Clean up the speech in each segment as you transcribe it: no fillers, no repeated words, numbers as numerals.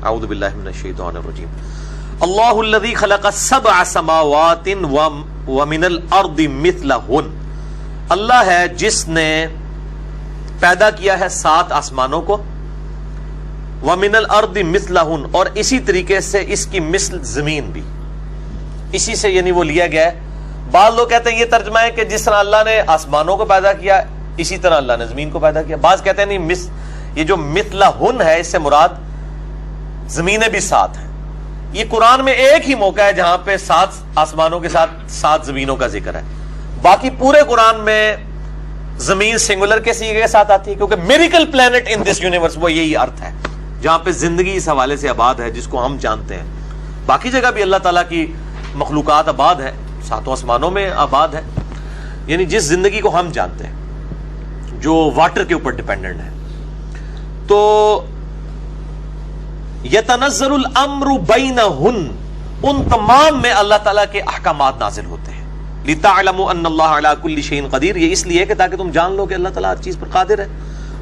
اعوذ باللہ من الشیطان الرجیم. اللہ الذی خلق سبع سماوات ومن الارض مثلہن. اللہ ہے جس نے پیدا کیا ہے 7 آسمانوں کو، ومن الارض مثلہن، اور اسی طریقے سے اس کی مثل زمین بھی، اسی سے یعنی وہ لیا گیا ہے. بعض لوگ کہتے ہیں یہ ترجمہ ہے کہ جس طرح اللہ نے آسمانوں کو پیدا کیا اسی طرح اللہ نے زمین کو پیدا کیا. بعض کہتے ہیں نہیں، یہ جو مثلہن ہے اس سے مراد زمینیں بھی 7 ہیں. یہ قرآن میں ایک ہی موقع ہے جہاں پہ 7 آسمانوں کے ساتھ 7 زمینوں کا ذکر ہے. باقی پورے قرآن میں زمین سنگولر کے سیغے کے ساتھ آتی ہے، کیونکہ miracle plant in this universe, وہ یہی ارتھ ہے جہاں پہ زندگی اس حوالے سے آباد ہے جس کو ہم جانتے ہیں. باقی جگہ بھی اللہ تعالیٰ کی مخلوقات آباد ہے، 7 آسمانوں میں آباد ہے، یعنی جس زندگی کو ہم جانتے ہیں جو واٹر کے اوپر ڈیپینڈنٹ ہے. تو یتنزل الامر بینہن، ان تمام میں اللہ تعالیٰ کے احکامات نازل ہوتے ہیں. لتعلموا ان اللہ علی کل شیء قدیر، یہ اس لیے کہ تاکہ تم جان لو کہ اللہ تعالیٰ ہر چیز پر قادر ہے.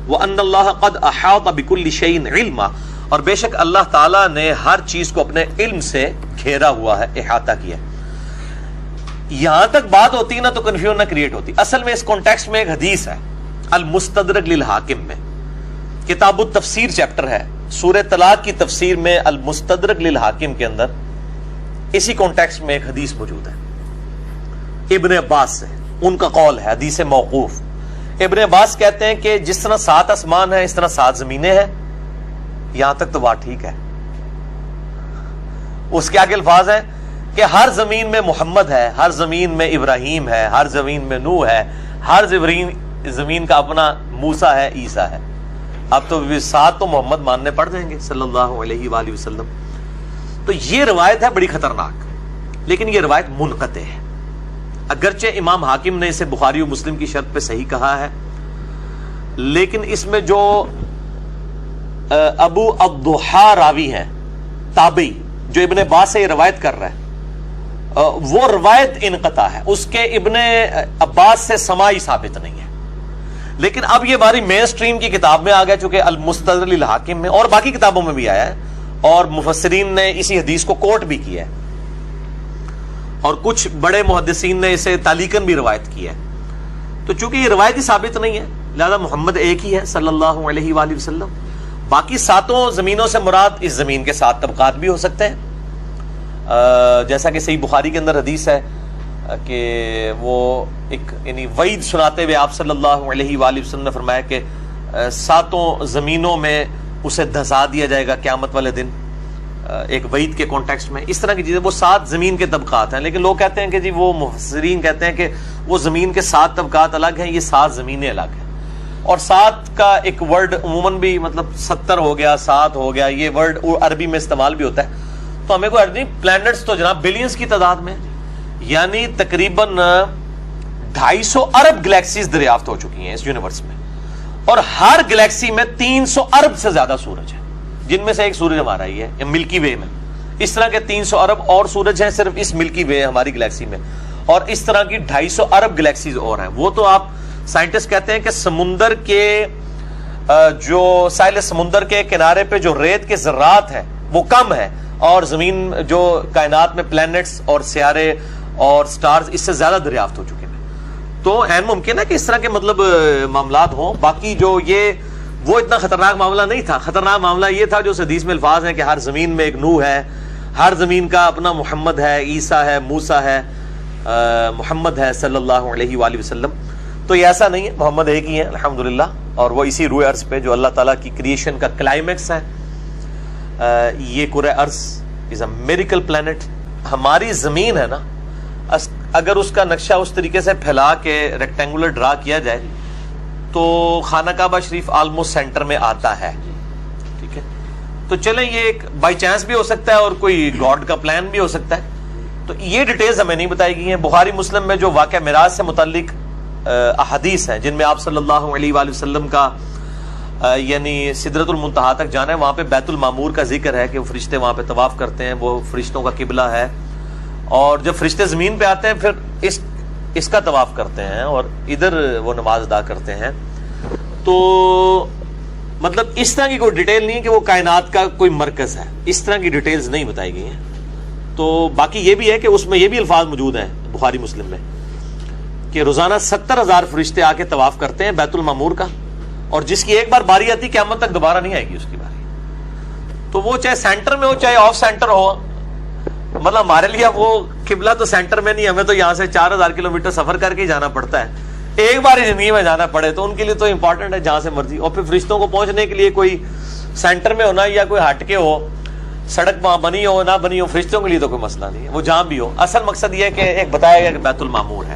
وان اللہ قد احاط بکل شیء علما، اور بے شک اللہ تعالیٰ نے ہر چیز کو اپنے علم سے گھیرا ہوا ہے، احاطہ کیا ہے. یہاں تک بات ہوتی نا تو کنفیوژن نہ کریٹ ہوتی. اصل میں اس کانٹیکسٹ میں ایک حدیث ہے المستدرک للحاکم میں، کتاب التفسیر چیپٹر ہے، سورہ طلاق کی تفسیر میں المستدرک للحاکم کے اندر اسی کانٹیکسٹ میں ایک حدیث موجود ہے ابن عباس سے. ان کا قول ہے، حدیث موقوف. ابن عباس کہتے ہیں کہ جس طرح 7 آسمان ہیں اس طرح 7 زمینیں ہیں. یہاں تک تو بات ٹھیک ہے. اس کے آگے الفاظ ہیں کہ ہر زمین میں محمد ہے، ہر زمین میں ابراہیم ہے، ہر زمین میں نوح ہے، ہر زمین کا اپنا موسیٰ ہے، عیسیٰ ہے. اب تو 7 تو محمد ماننے پڑ جائیں گے صلی اللہ علیہ وآلہ وسلم. تو یہ روایت ہے بڑی خطرناک، لیکن یہ روایت منقطع ہے. اگرچہ امام حاکم نے اسے بخاری و مسلم کی شرط پہ صحیح کہا ہے، لیکن اس میں جو ابو الضحیٰ راوی ہیں تابعی جو ابن عباس سے یہ روایت کر رہا ہے، وہ روایت انقطاع ہے، اس کے ابن عباس سے سماعی ثابت نہیں ہے. لیکن اب یہ باری مین سٹریم کی کتاب میں آ گیا، چونکہ المستدرک للحاکم میں اور باقی کتابوں میں بھی آیا ہے، اور مفسرین نے اسی حدیث کو کوٹ بھی کیا ہے، اور کچھ بڑے محدثین نے اسے تعلیقاً بھی روایت کی ہے. تو چونکہ یہ روایت ہی ثابت نہیں ہے، لہذا محمد ایک ہی ہے صلی اللہ علیہ وآلہ وسلم. باقی 7 زمینوں سے مراد اس زمین کے 7 طبقات بھی ہو سکتے ہیں، جیسا کہ صحیح بخاری کے اندر حدیث ہے کہ وہ ایک یعنی وعید سناتے ہوئے آپ صلی اللہ علیہ وآلہ وسلم نے فرمایا کہ 7 زمینوں میں اسے دھسا دیا جائے گا قیامت والے دن، ایک وعید کے کانٹیکسٹ میں. اس طرح کی چیزیں، وہ 7 زمین کے طبقات ہیں. لیکن لوگ کہتے ہیں کہ جی وہ مفسرین کہتے ہیں کہ وہ زمین کے 7 طبقات الگ ہیں، یہ 7 زمینیں الگ ہیں. اور 7 کا ایک ورڈ عموماً بھی مطلب 70 ہو گیا، 7 ہو گیا، یہ ورڈ عربی میں استعمال بھی ہوتا ہے. تو ہمیں کوئی عربی پلانٹس تو جناب بلینز کی تعداد میں، یعنی تقریباً 250 ارب گلیکسیز دریافت ہو چکی ہیں اس یونیورس میں، اور ہر گلیکسی میں 300 ارب سے زیادہ سورج ہیں، جن میں سے ایک سورج ہمارا ہی ہے ملکی وے میں. اس طرح کے 300 ارب اور سورج ہیں صرف اس ملکی وے ہماری گلیکسی میں، اور اس طرح کی 250 ارب گلیکسیز اور ہیں. وہ تو آپ سائنٹسٹ کہتے ہیں کہ سمندر کے جو ساحل سمندر کے کنارے پہ جو ریت کے ذرات ہیں وہ کم ہے، اور زمین جو کائنات میں پلانٹس اور سیارے اور سٹارز اس سے زیادہ دریافت ہو چکے ہیں. تو عین ممکن ہے کہ اس طرح کے مطلب معاملات ہوں. باقی جو یہ وہ اتنا خطرناک معاملہ نہیں تھا. خطرناک معاملہ یہ تھا جو حدیث میں الفاظ ہیں کہ ہر زمین میں ایک نوح ہے، ہر زمین کا اپنا محمد ہے، عیسیٰ ہے، موسیٰ ہے، محمد ہے صلی اللہ علیہ وآلہ وسلم. تو یہ ایسا نہیں ہے، محمد ایک ہی ہے الحمدللہ، اور وہ اسی روئے ارض پہ جو اللہ تعالیٰ کی کریشن کا کلائمیکس ہے. یہ کرۂ ارض از اے میریکل پلانٹ. ہماری زمین ہے نا، اگر اس کا نقشہ اس طریقے سے پھیلا کے ریکٹینگولر ڈرا کیا جائے تو خانہ کعبہ شریف آلموسٹ سینٹر میں آتا ہے. ٹھیک ہے، تو چلیں یہ ایک بائی چانس بھی ہو سکتا ہے اور کوئی گاڈ کا پلان بھی ہو سکتا ہے. تو یہ ڈیٹیلز ہمیں نہیں بتائی گئی ہیں. بخاری مسلم میں جو واقعہ معراج سے متعلق احادیث ہیں جن میں آپ صلی اللہ علیہ وآلہ وسلم کا یعنی سدرۃ المنتہا تک جانا ہے، وہاں پہ بیت المعمور کا ذکر ہے کہ وہ فرشتے وہاں پہ طواف کرتے ہیں، وہ فرشتوں کا قبلہ ہے، اور جب فرشتے زمین پہ آتے ہیں پھر اس کا طواف کرتے ہیں اور ادھر وہ نماز ادا کرتے ہیں. تو مطلب اس طرح کی کوئی ڈیٹیل نہیں ہے کہ وہ کائنات کا کوئی مرکز ہے، اس طرح کی ڈیٹیلز نہیں بتائی گئی ہیں. تو باقی یہ بھی ہے کہ اس میں یہ بھی الفاظ موجود ہیں بخاری مسلم میں کہ روزانہ 70,000 فرشتے آ کے طواف کرتے ہیں بیت المعمور کا، اور جس کی ایک بار باری آتی قیامت تک دوبارہ نہیں آئے گی اس کی باری. تو وہ چاہے سینٹر میں ہو چاہے آف سینٹر ہو، مطلب ہمارے لیے وہ قبلہ تو سینٹر میں نہیں، ہمیں تو یہاں سے 4,000 کلومیٹر سفر کر کے ہی جانا پڑتا ہے. ایک بار ہی زندگی میں جانا پڑے تو ان کے لیے تو امپورٹنٹ ہے جہاں سے مرضی. اور پھر فرشتوں کو پہنچنے کے لیے کوئی سینٹر میں ہونا یا کوئی ہٹ کے ہو، سڑک وہاں بنی ہو نہ بنی ہو، فرشتوں کے لیے تو کوئی مسئلہ نہیں ہے، وہ جہاں بھی ہو. اصل مقصد یہ ہے کہ ایک بتایا گیا کہ بیت المعمور ہے.